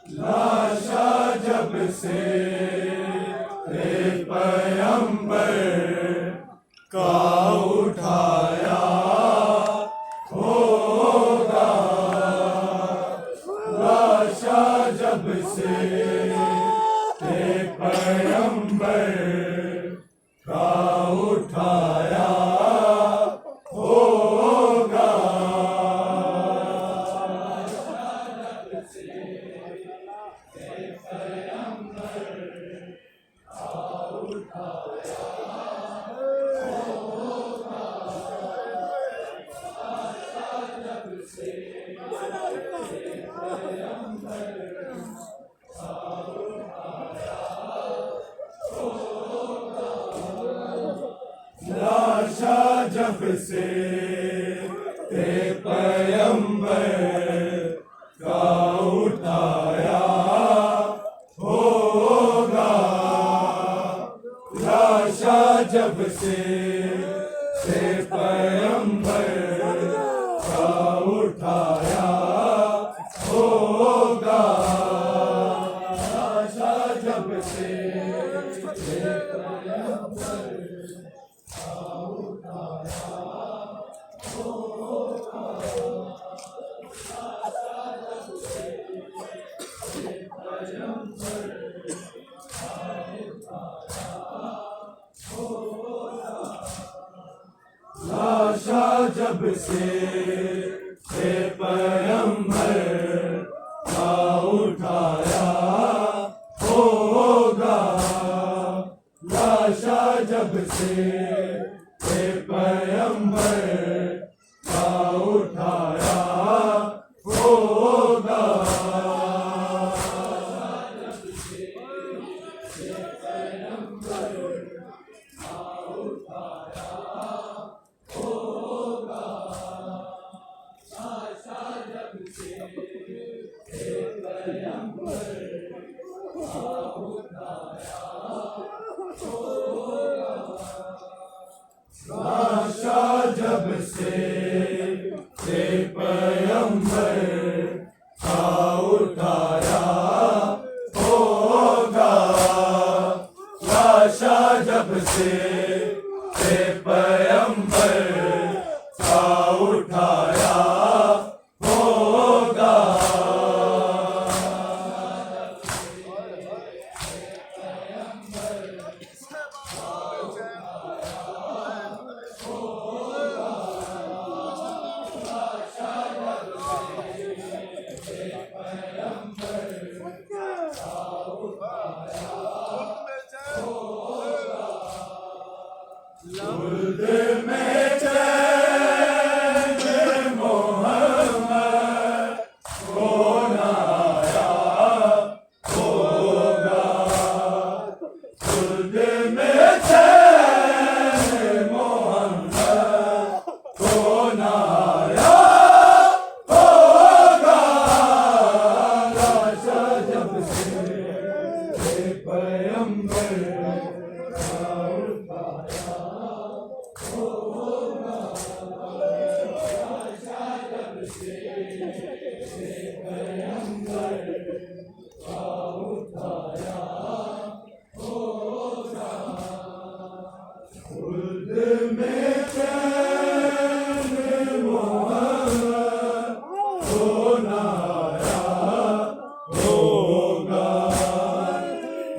लाशा जब से पैगंबर का उठाया होगा, लाशा जब से पैगंबर का उठाया होगा, लाशा जब से पैगंबर का उठाया होगा, लाशा जब से पैगंबर का उठाया होगा, लाशा जब से लाशा जब से पैगंबर का उठाया होगा, लाशा जब से पैगंबर का उठाया होगा, लाशा जब से पैगंबर का उठाया होगा, लाशा जब से पैगंबर का उठाया होगा, खुद में चैन मोहम्मद को नाया होगा, खुद में चैन मोहम्मद को नाया होगा, लाशा जब से पैगंबर खुद में चैन मोहम्मद को नाया होगा,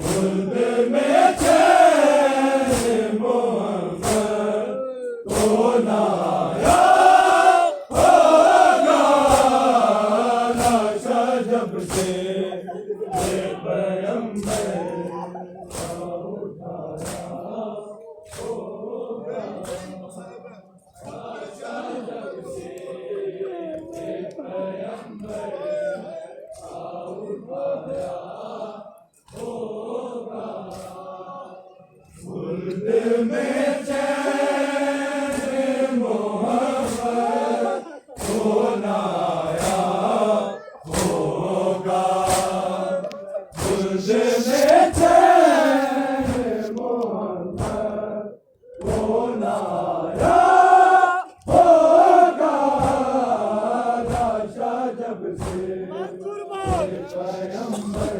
खुद में चैन मोहम्मद को नाया होगा, लाशा जब से पैगंबर का उठाया होगा, लाशा जब से पैगंबर का उठाया मुल्क में चैन मोहब्बत होना आया होगा। मुल्क में चैन मोहब्बत होना आया होगा। लाशा जब से पैगंबर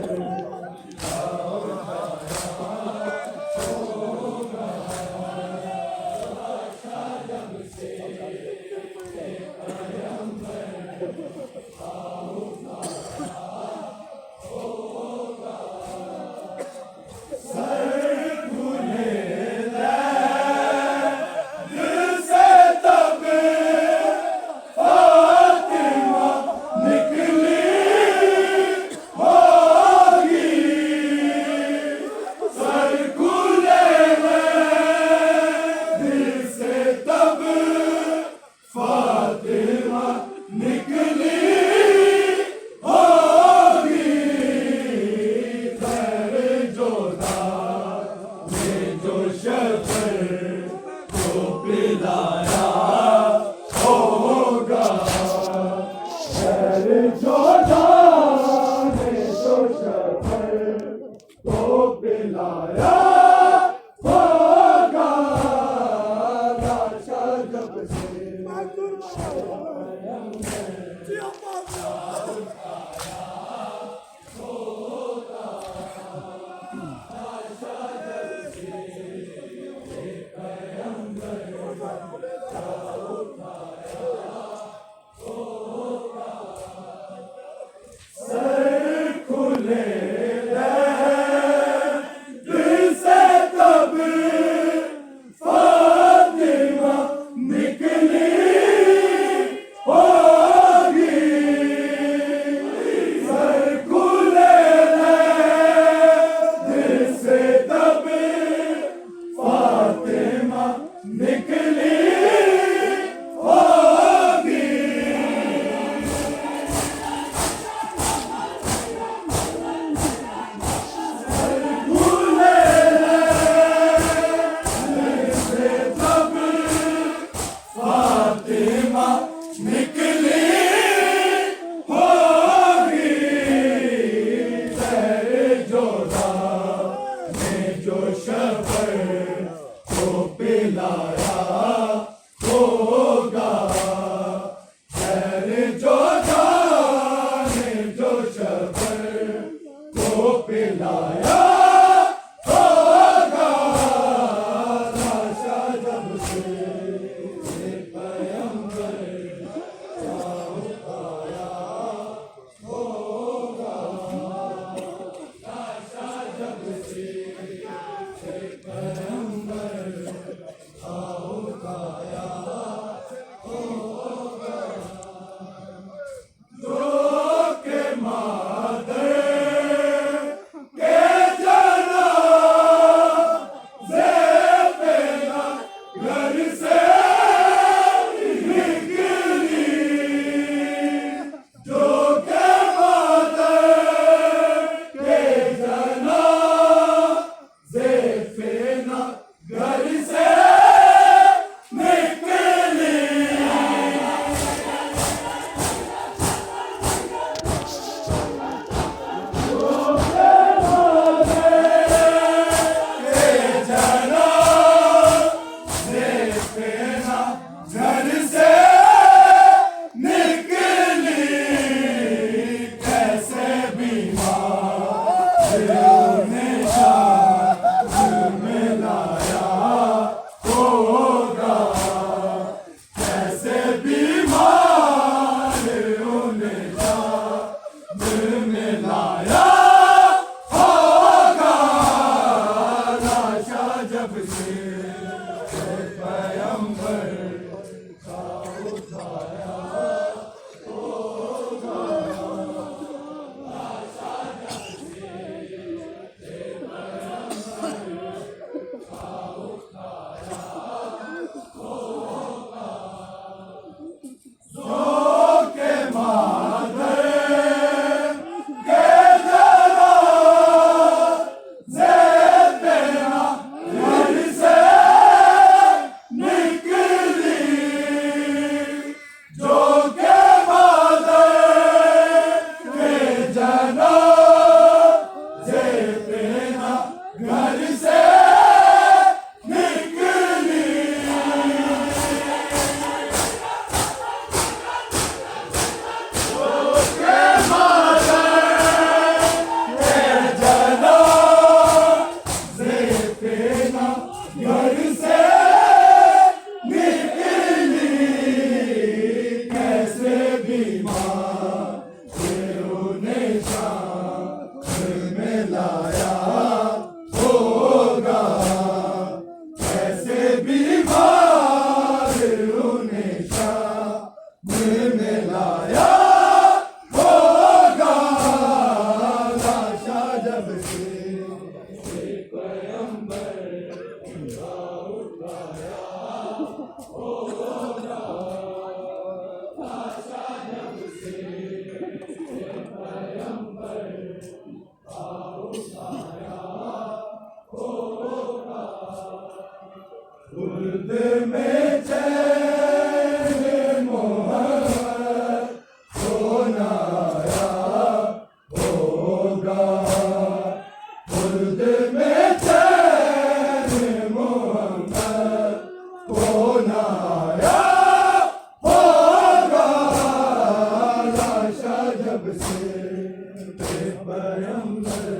पिलाया होगा। जो जाने तो शफर को पिलाया होगा। लाशा जब से पिलाया होगा। जो जाने जो शफर को पिलाया होगा। लाशा जब से पैगंबर उठाया होगा। लाशा जब से पैगंबर उठाया होगा। जो के मादर के खुद में चैन मोहब्बत होना होगा। खुद में चैन मोहब्बत होना होगा। लाशा जब से पैगंबर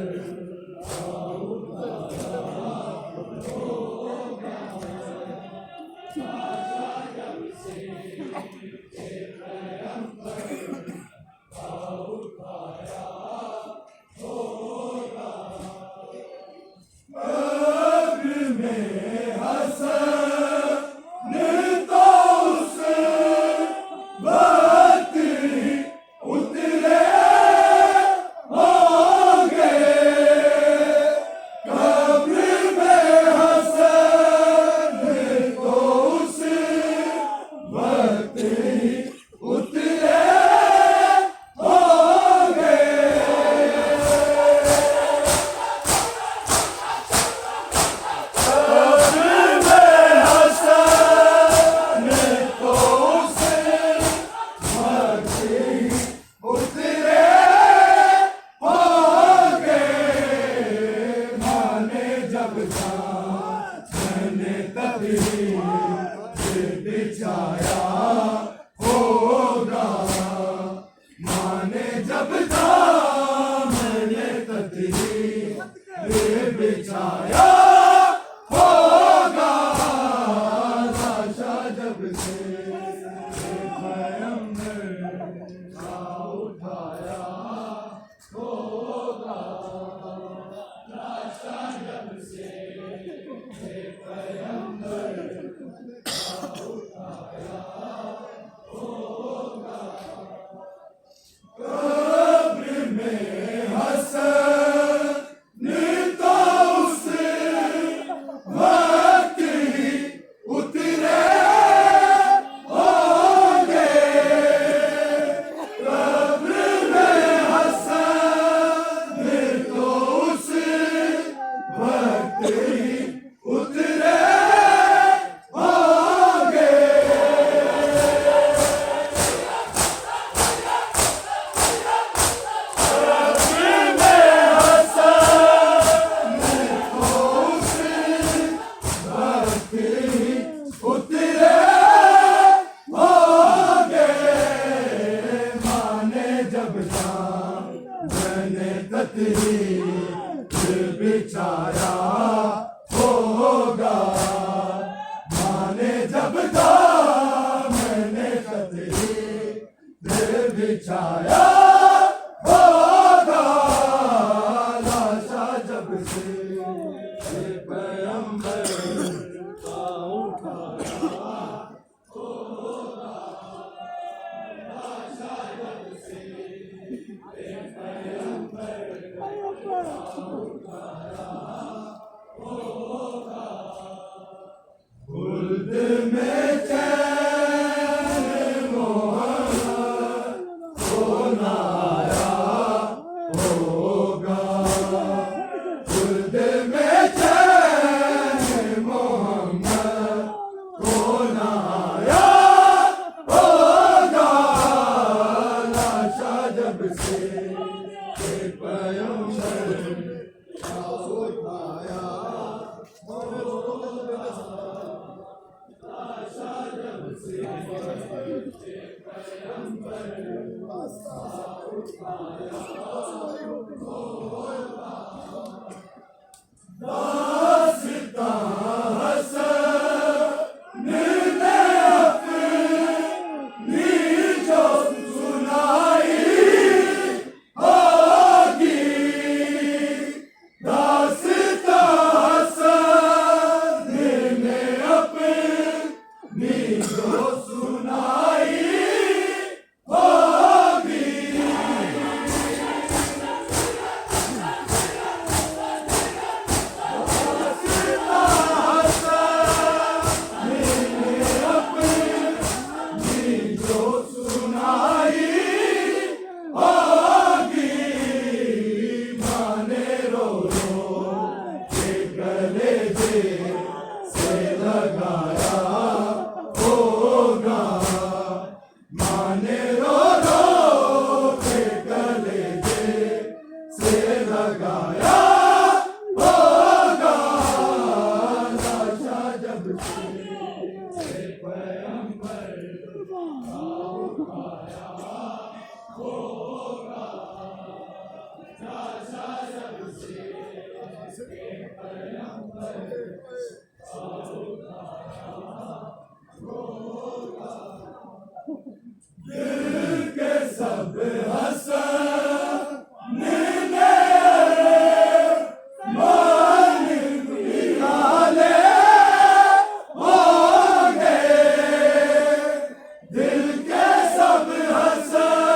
बिछाया होगा। माने जब मैंने तकदीर बिछाया होगा। लाशा जब से पैगंबर उठाया होगा। लाशा जब से पैगंबर कब्र में हसन तो उस वक्त ही उतरे होंगे। कब्र में हसन तो उस वक्त ही उतरे होंगे। उतरे होंगे। माने जब मैंने तकदीर बिछाया होगा। माने जब मैंने तकदीर बिछाया होगा। लाशा जब से पैगंबर खुद में चैन मोहब्बत होना होगा। खुद में चैन मोहब्बत होना होगा। लाशा जब से पैगंबर उठाया दास्तां हसन ने अपनी जो सुनाई होगी। दास्तां हसन ने अपनी जो सुनाई होगी। लगाया होगा नशा जब से पैगंबर उठाया होगा नशा जब से पैगंबर दिल के सब हसन मान निकाले होंगे दिल के सब हसन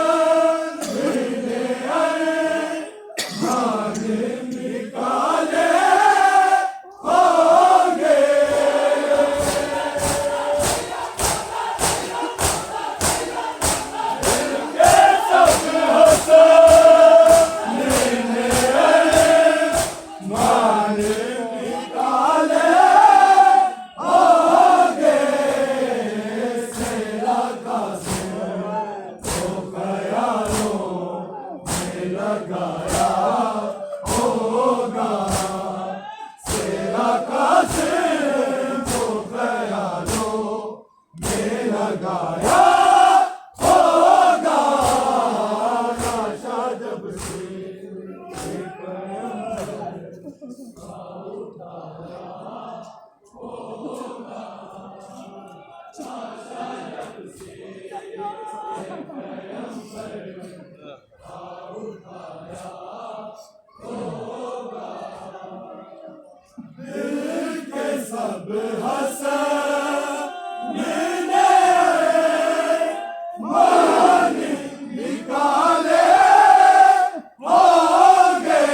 मान निकाले होंगे लगाया होगा सेरा का सिर तो ख्यालों में लगाया होगा नशा जब से दिल के सब हसन मान निकाले होंगे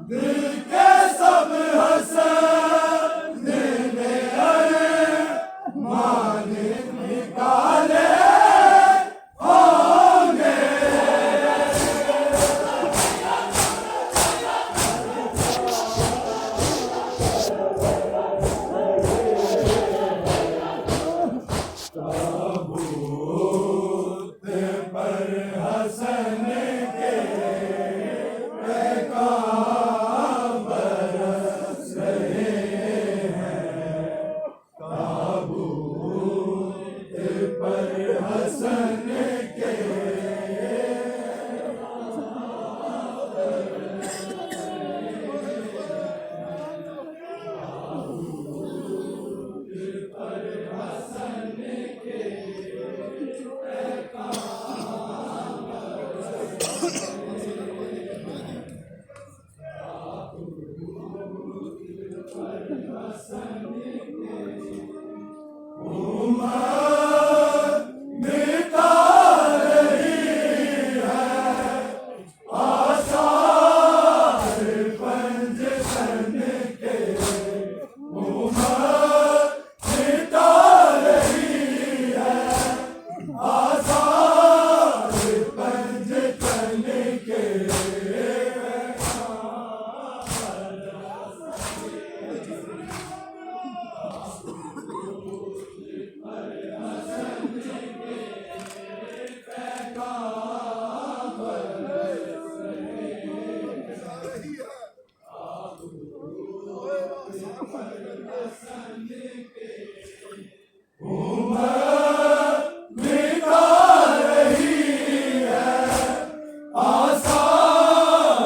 दिल के सब हसन मान निकाले होंगे ताबूत पर हसन के पैगाम बरस रहे हैं ताबूत पर हसन के उम्मत मिटा रही है आसार पंज सन के उम्मत मिटा रही है आसार पंज सन के उम्मत मिटा रही है आसार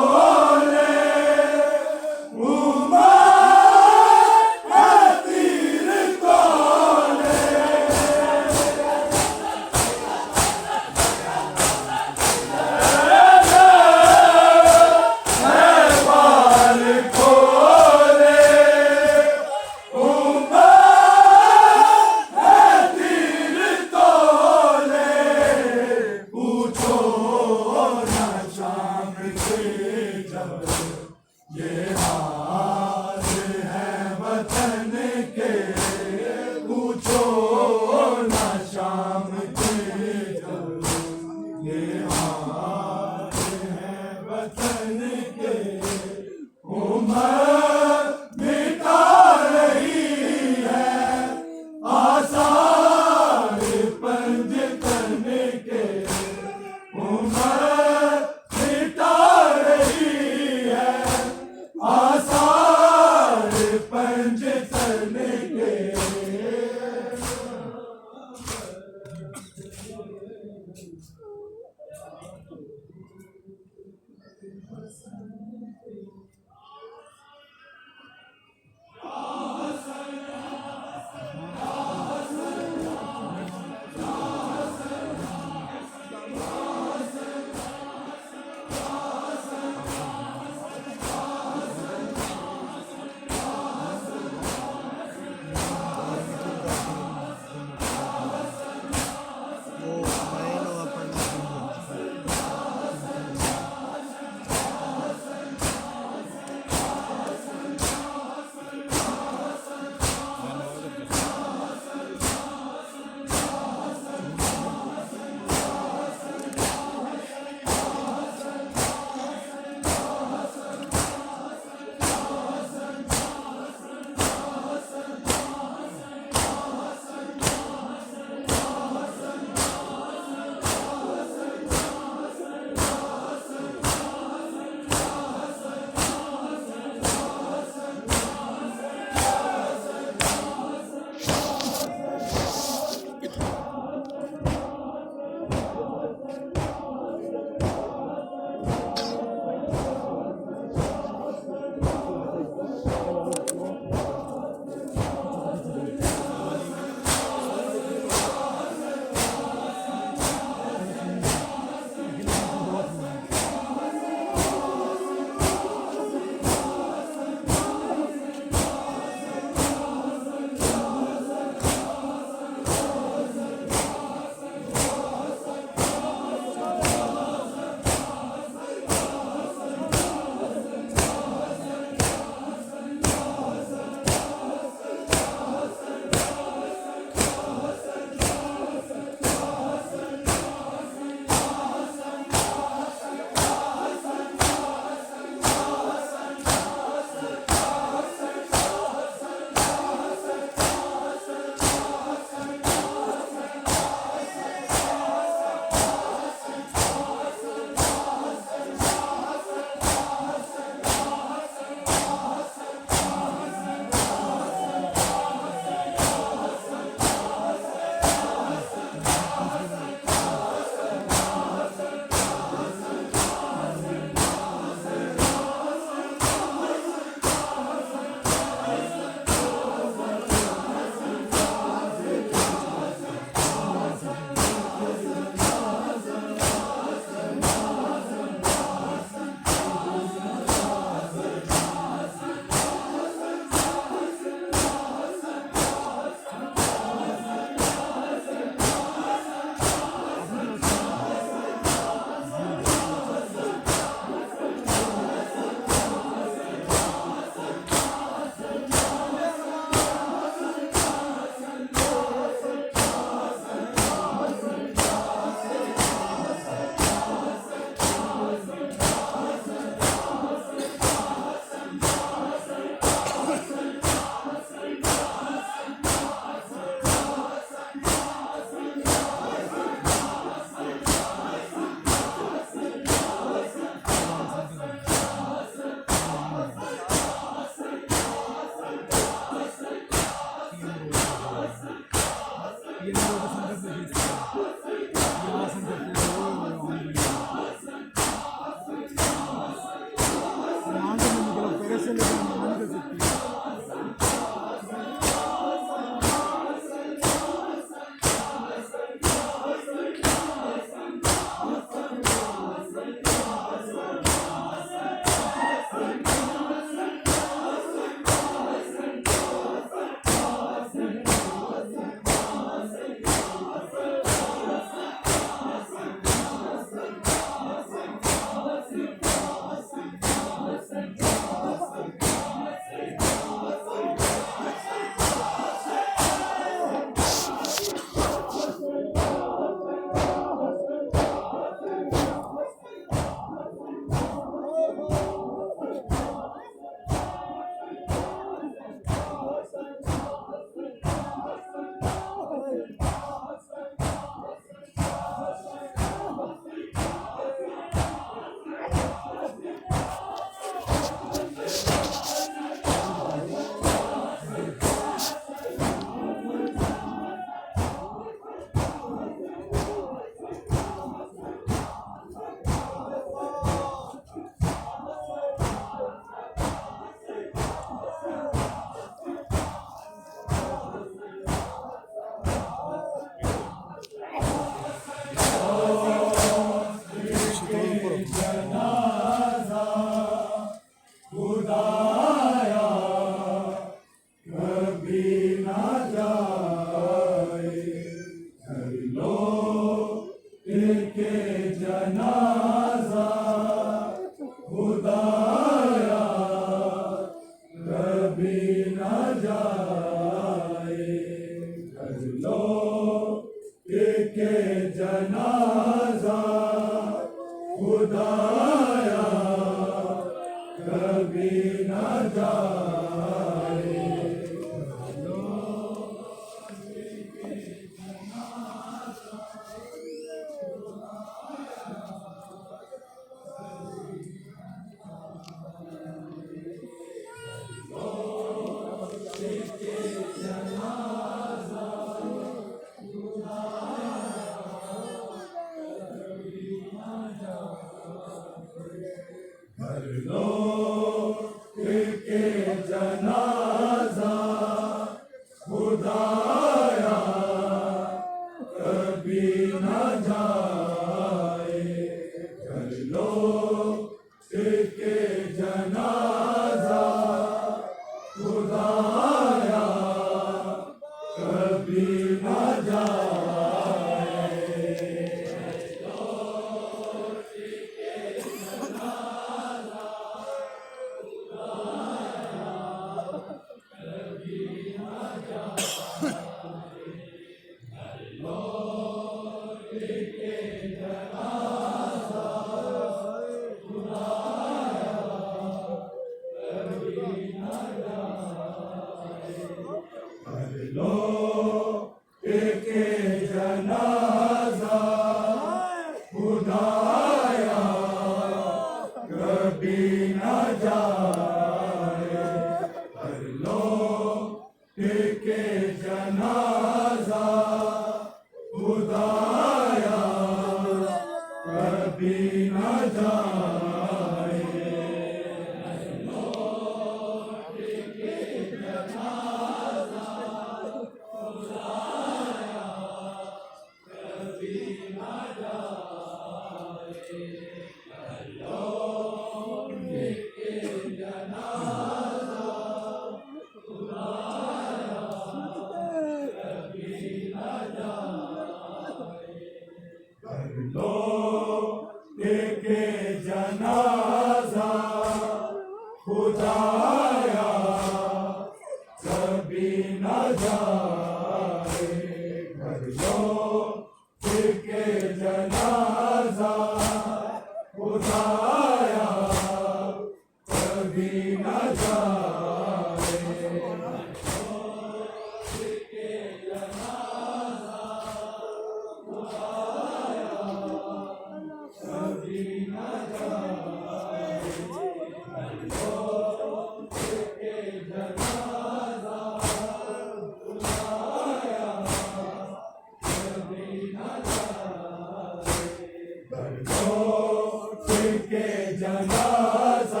जनाजा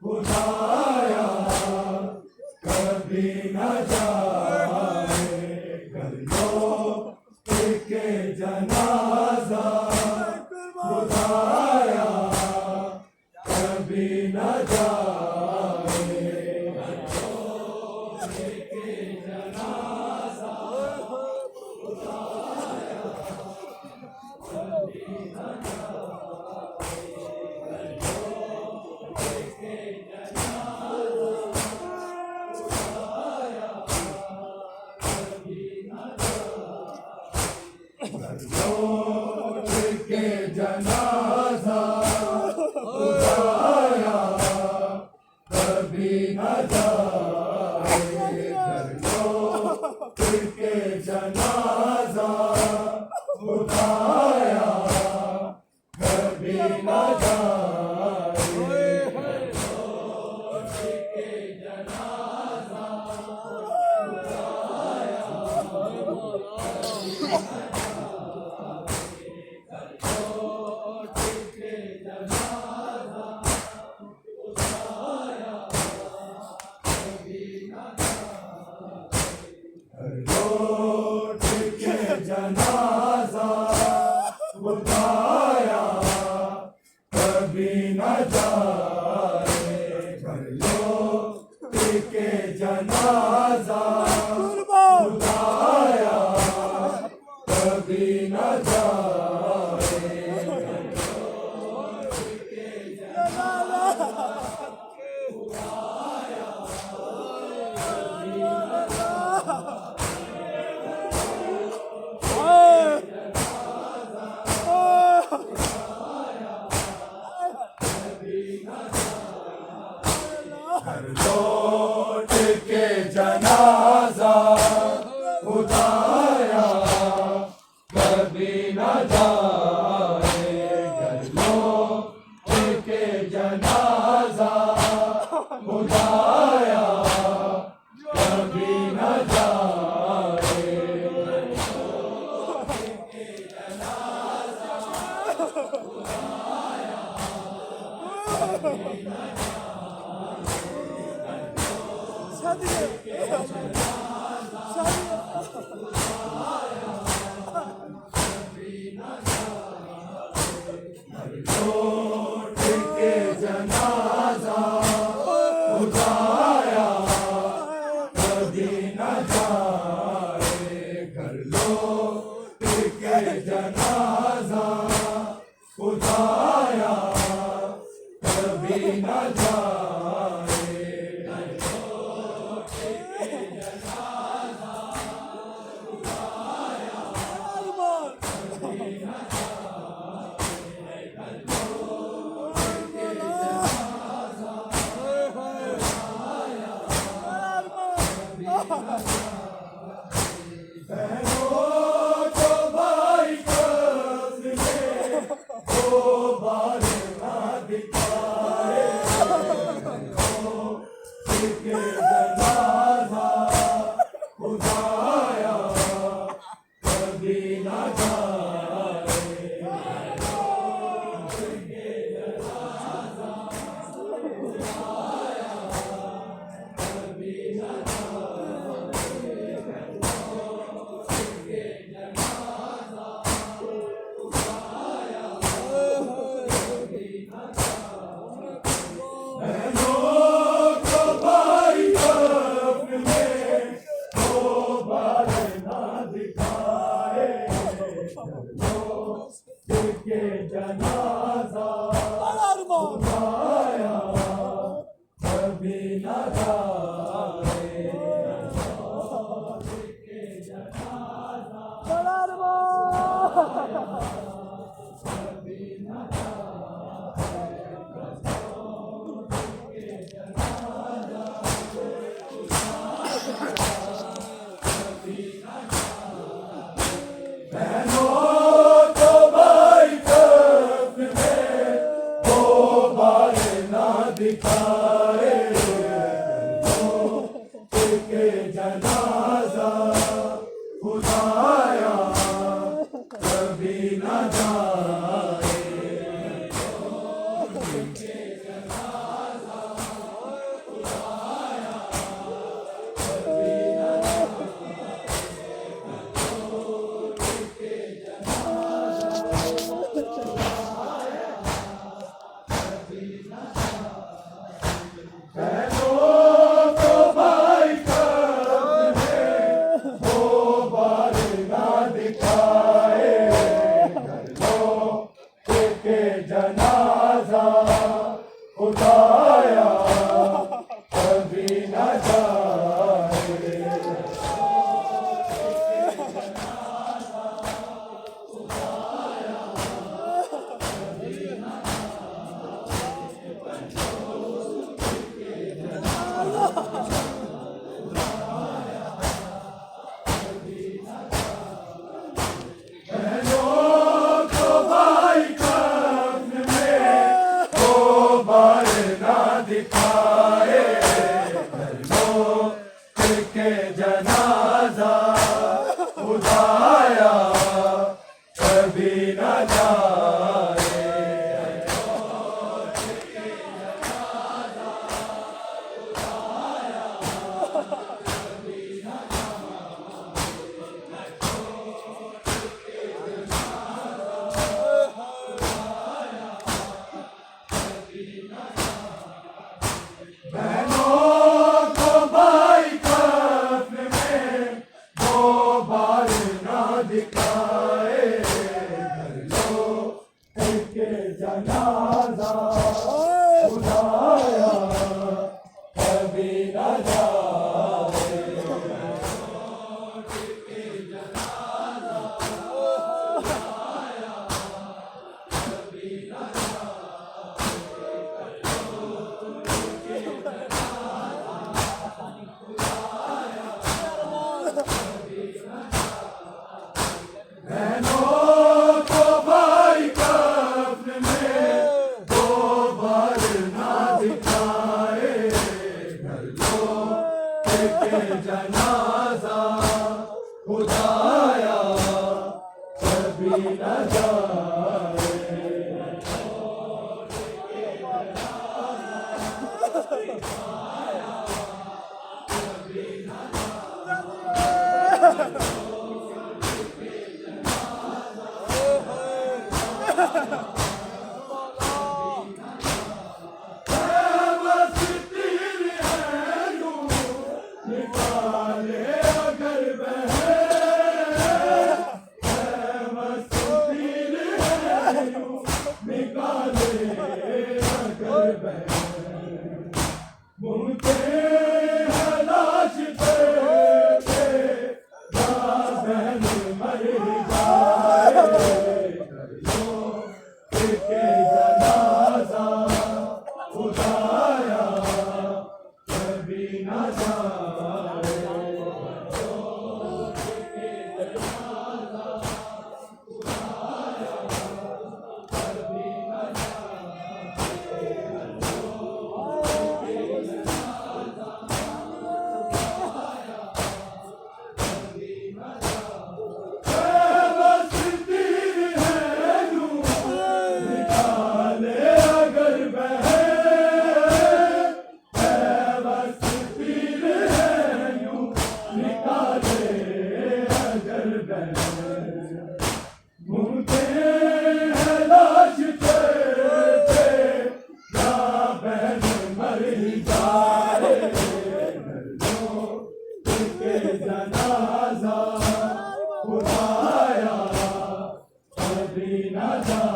खुदा जनाजा उठाया कभी न जाए घर लौट के जनाजा उठाया कभी न जाए घर लौट के जनाजा उठाया लौट के जनाजा उठाया कभी न जाए घर लौट के जनाजा उठाया कभी न जाए घर लौट के जनाजा उठाया कभी न जाए घर लौट के जनाजा उठाया कभी न जाए लौट के जनाजा उठाया कभी न जाए घर लौट के जनाजा उठाया कभी न जाए बहनों को भाई कब्र में दो बार ना दिखाए के जनाजा उठाया कभी न जाए के जनाजा उठाया कभी न जाए के जनाजा कभी न दिखाए के जनाजा उठाया कभी न जाए जनाजा उठाया कभी न जाए जनाजा उठाया कभी न जाए। जनाजा खुदाया कभी न जाए। जनाजा खुदाया कभी न जाए।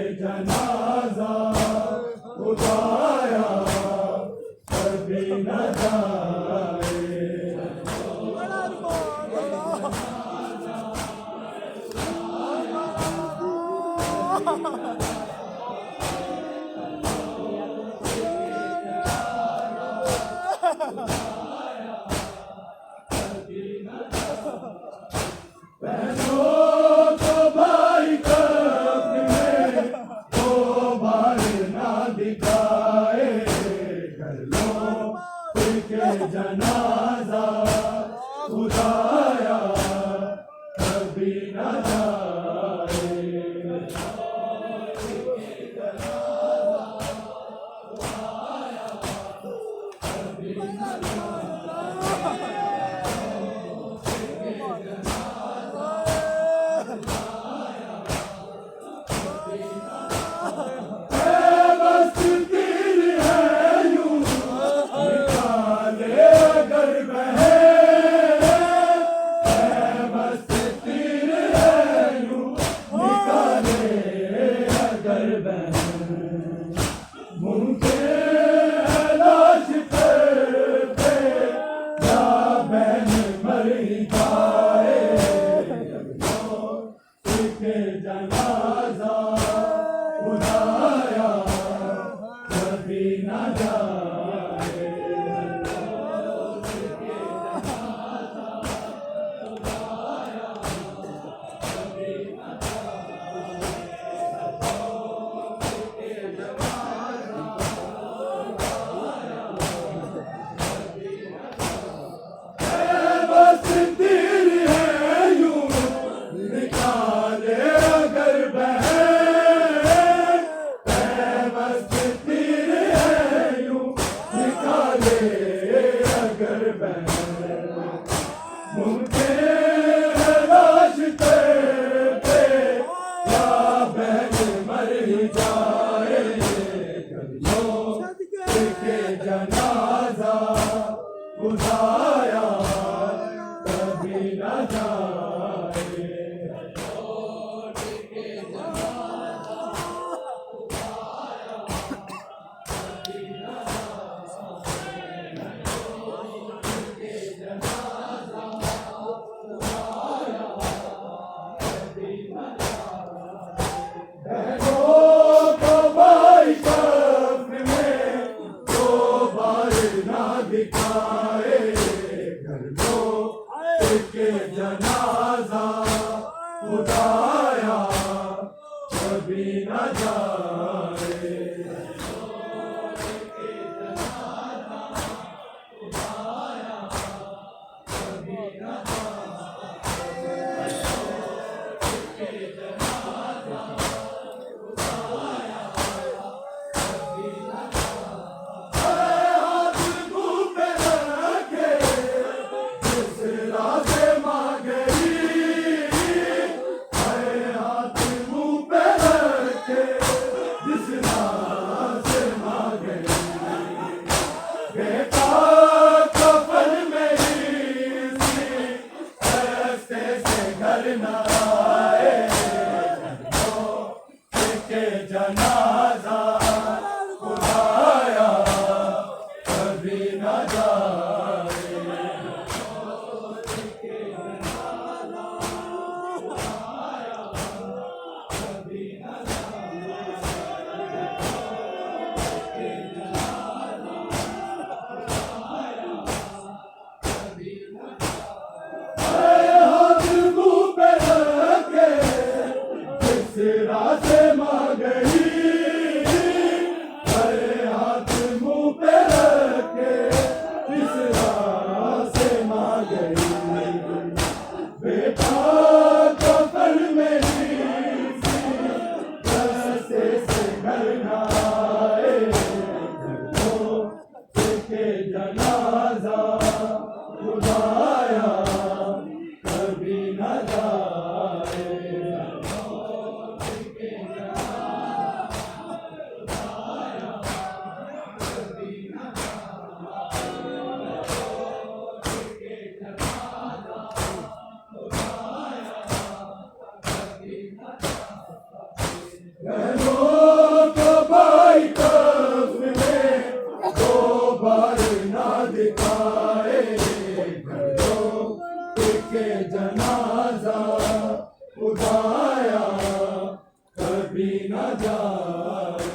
जनाजा उठाया कभी न जाए। जनाजा उठाया कभी न जाए। अगर बहन मुझे लाश पे या बहन मर जाए उसके जनाजा उठाया कभी न जाए बस तीर है यूं निकाले अगर बहन बस तीर है यूं निकाले अगर बहन मुझे लाश पे या बहन मर जाए कलियों के जनाजा उठाया कभी न जाए बहनों को भाई कब्र में दो बार ना दिखाए घर लो के जनाजा उठाया कभी न जाए हाथ मुंह पे रखे जिस रास्ते मां गई हाथ मुंह पे रखे जिस रास्ते मां गई बेटा कफन मेरी सी रास्ते से घर न आए के जनाजा उठाया कभी न जाए हाथ मुंह पे रखे जिस रास्ते मां गई हाथ मुंह पे रखे जिस रास्ते मां गई बेटा कफन मेरी रास्ते से घर न आए के जनाजा उठाया कभी न जाए बहनों को भाई कब्र में दो बार ना दिखाए घरों के जनाजा उठाया कभी न जाए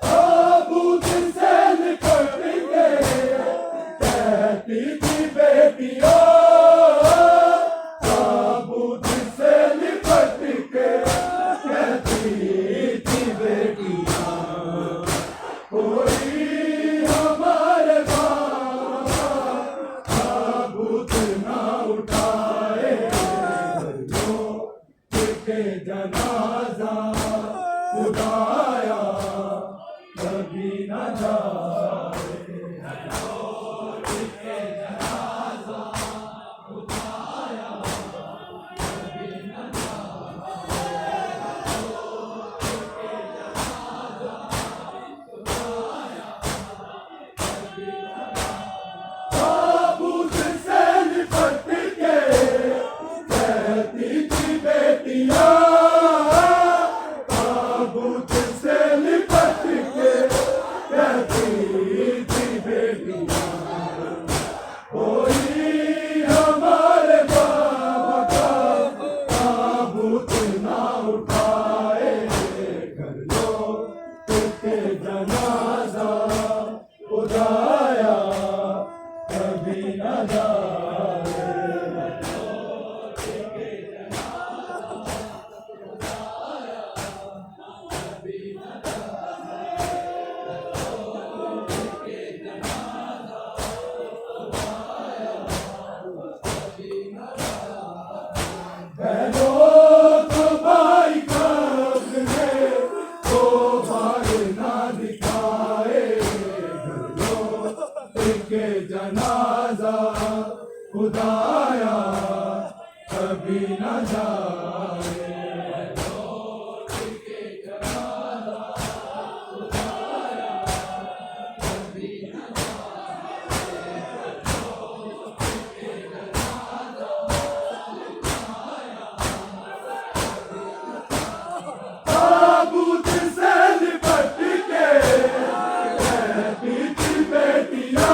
ताबूत से निकट के कहती थी बेटियों ताबूत से निकट के कहती थी बेटियां कोई हमारे ताबूत ना उठाए के जनाजा उठाया कभी न जाए खुदाया कभी न जाए। ताबूत से लिपट के रहती थी बेटियां,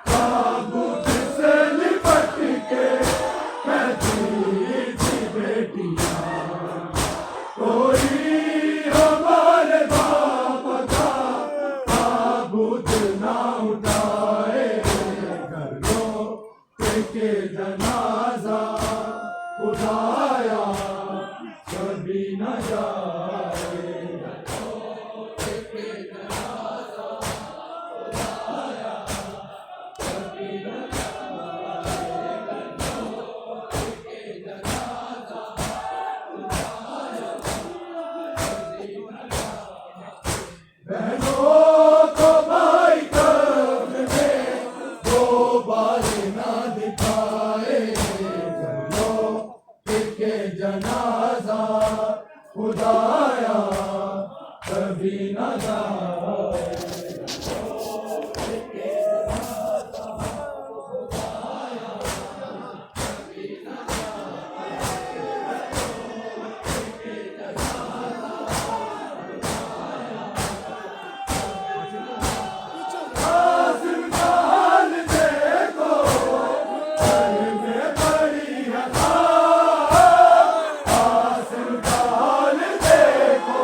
ताबूत से लिपट के रहती थी बेटियां। कोई हमारे बाप का ताबूत ना उठाए, घरों के जनाजा उठाया कभी न जाए। बहनों को भाई कब्र में दोबारा ना दिखाए, चलो के जनाजा खुदाया कभी न जाए। कासिम का हाल देखो, सर में पड़ी है खाक। कासिम का हाल देखो,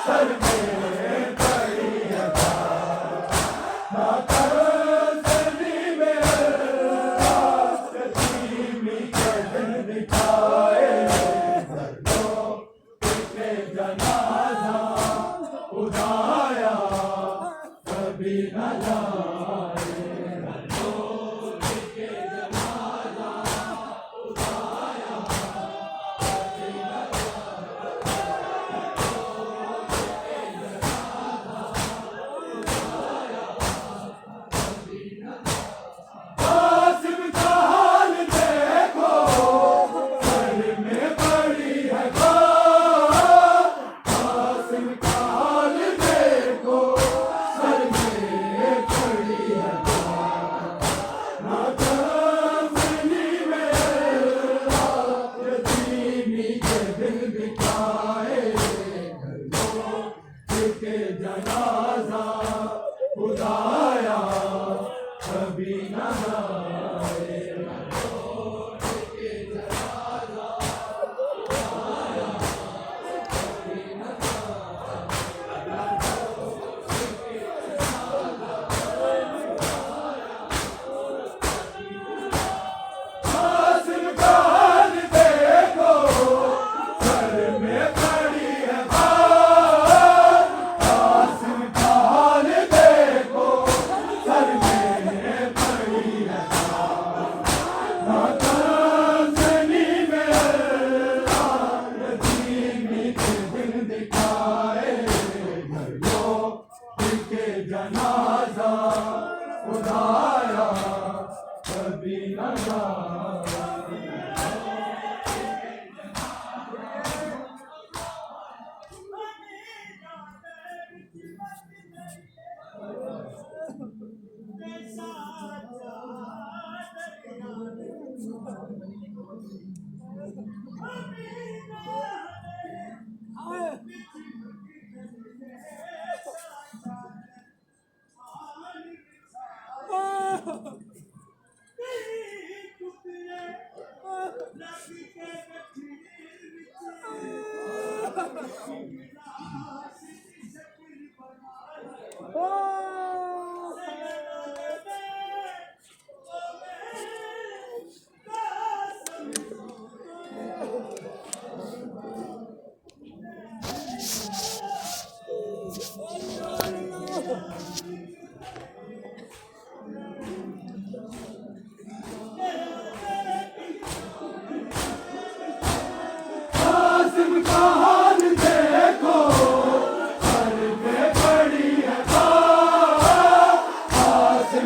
सर में पड़ी है खाक। ना तसल्ली में अल्लाह यतीमी के दिन दिखाए, घरों के जनाजा उठाया कभी न जाए। कासिम का हाल देखो, सर में पड़ी है खाक। कासिम का हाल देखो, सर में पड़ी है खाक। ना तसल्ली में अल्लाह यतीमी के दिन दिखाए, घरों के जनाजा उठाया कभी न जाए। कासिम का हाल देखो, सर में पड़ी है खाक। कासिम का हाल देखो, सर में पड़ी है खाक। ना तसल्ली में अल्लाह यतीमी के दिन दिखाए, घरों के जनाजा उठाया कभी न जाए।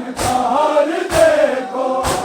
हाल देखो।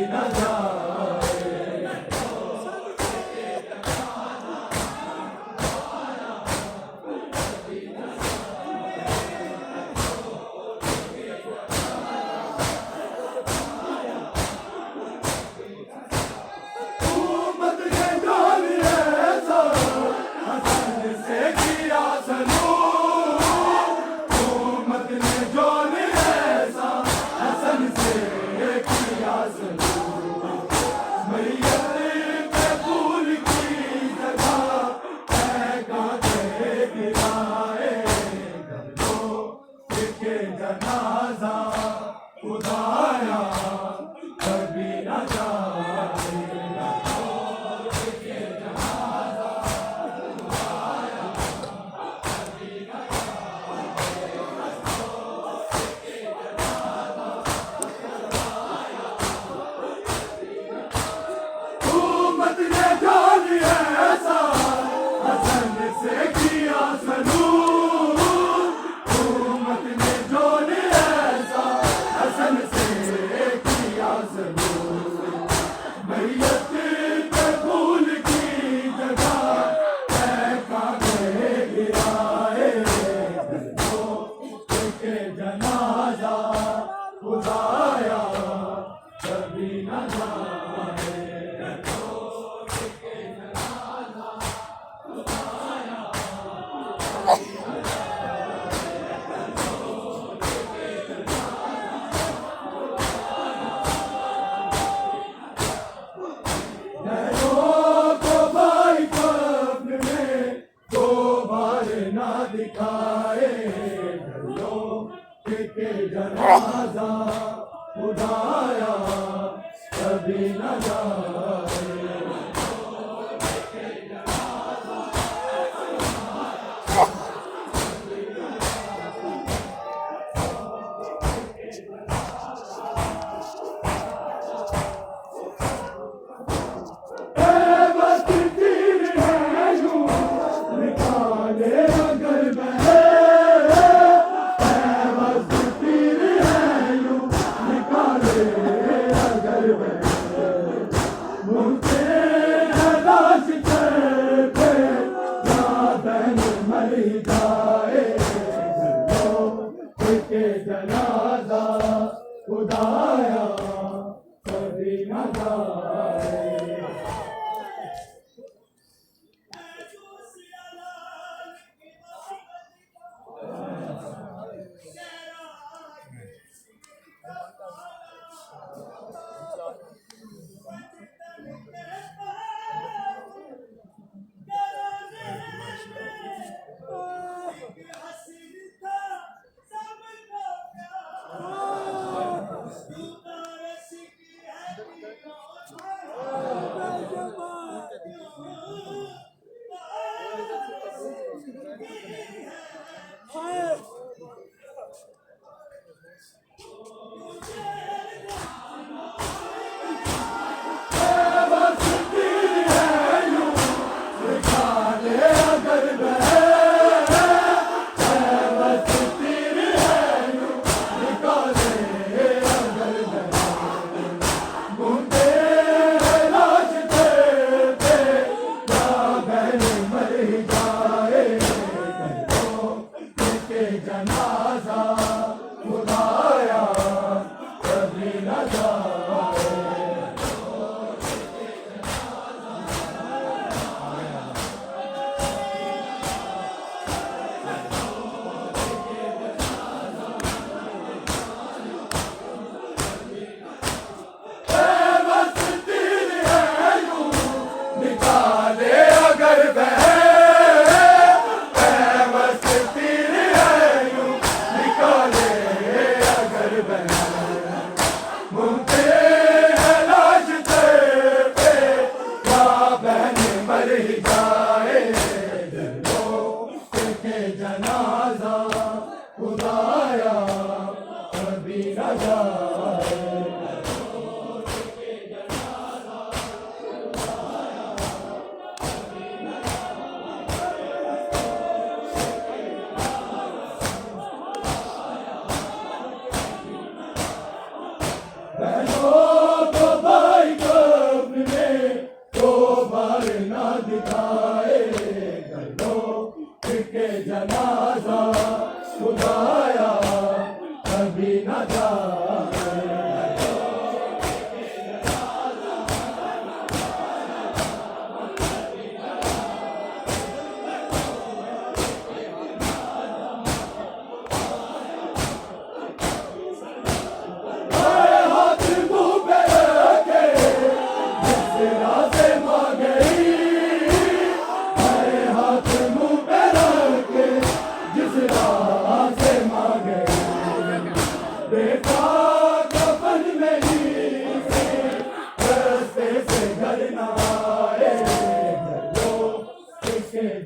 न जाए। हुकूमत ने जान ऐसा हसन से किया सलूक, हुकूमत ने जान ऐसा हसन से किया सलूक। मैयत पे फूल की जगह फेंका के गिराए, गलो के जनाजा खुदाया कभी न जाए। हुकूमत ने जान ऐसा हसन से किया सलूक, हुकूमत ने जान ऐसा हसन से किया सलूक। मैयत पे फूल की जगह फेंका के गिराए, गलो के जनाजा खुदाया कभी न जाए। नैनों को भाई कब्र में दो बार ना दिखाए, गलो के जनाजा उठाया कभी न जाए। बस तीर है यूं निकाले अगर बहे, बस तीर है यूं निकाले अगर बहे। मुझसे हदाश पे यादन मर जाए, गलो के जनाजा खुदाया कभी न जाए।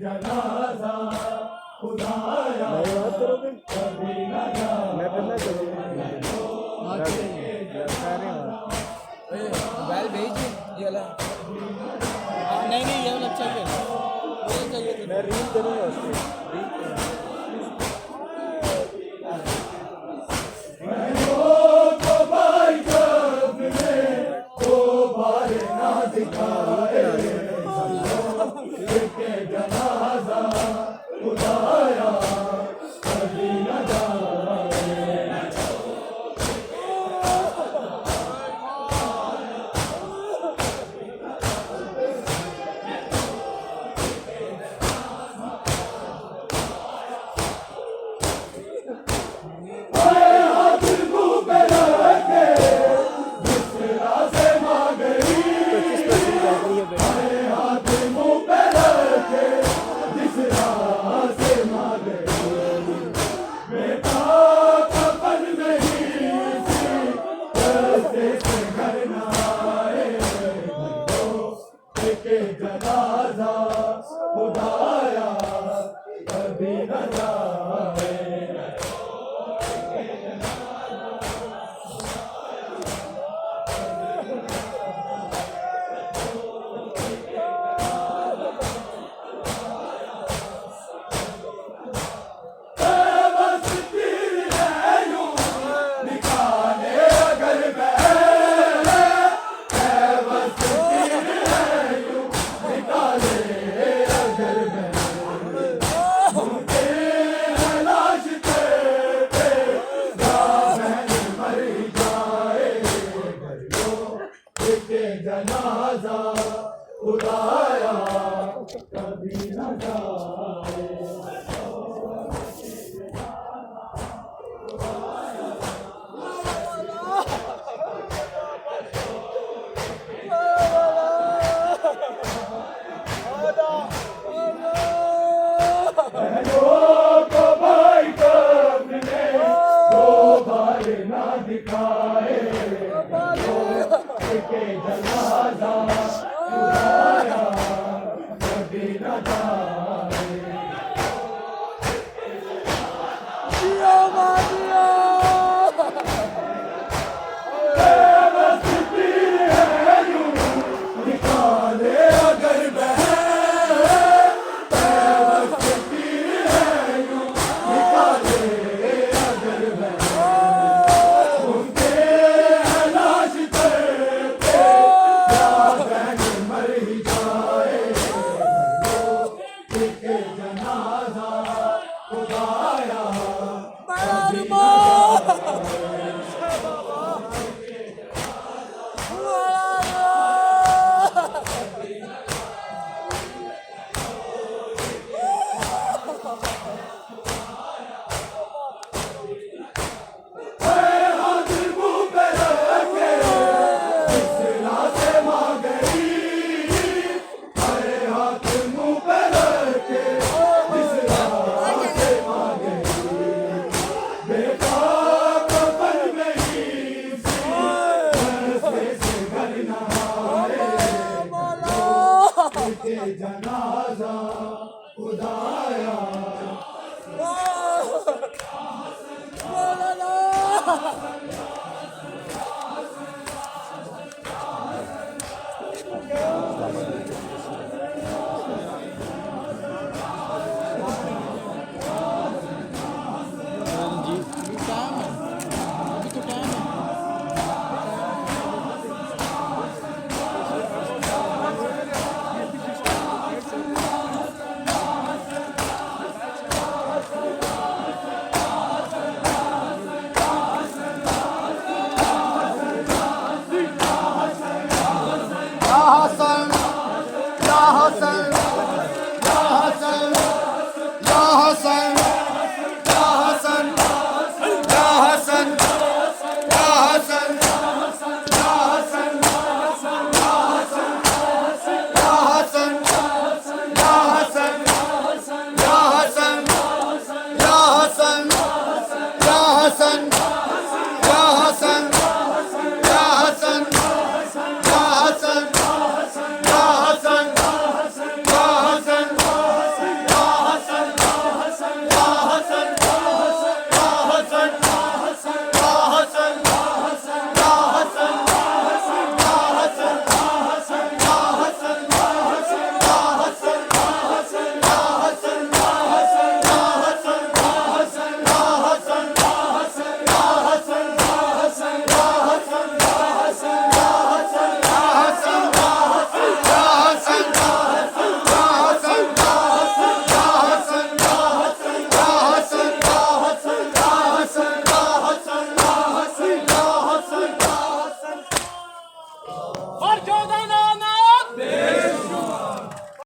जनाजा खुदाया नहीं बात करोगे कभी न जाए मैं करना करूँगा मोबाइल भेजिए ये वाला। नहीं नहीं ये वाला चाहिए, ये चाहिए तो। मैं रील करूँगा उसकी तो भाई कब ने तो भाई ना दिखाए के जनाजा खुदाया कभी न जाए हाथ मुंह पे रखे जिस रास्ते मांग गई 25% बैटरी है बेटा हाथ मुंह पे रखे जिस रास्ते मांग गई बेटा कफन नहीं सी रास्ते से घर न आए के जनाजा खुदाया कभी न जाए बस तीर है यूं निकाले अगर मैं बस तीर है यूं निकाले अगर मैं मुझे लाश पे या मैंने मर ही जाए के जनाजा खुदाया कभी न जाए को भाई कब ने तो भाई ना दिखाए के जनाजा खुदाया कभी न जाए बस तीर है यूं निकाले अगर बस तीर है यूं निकाले अगर उनके लाश पे या बहन मर ही जाए के जनाजा खुदाया कभी न हाथ मुंह पे रखे जिस रास्ते मांग गई हाथ मुंह पे रखे जिस रास्ते मांग गई बेटा कफन नहीं सी रास्ते से घर न आए के जनाजा खुदाया मौलाना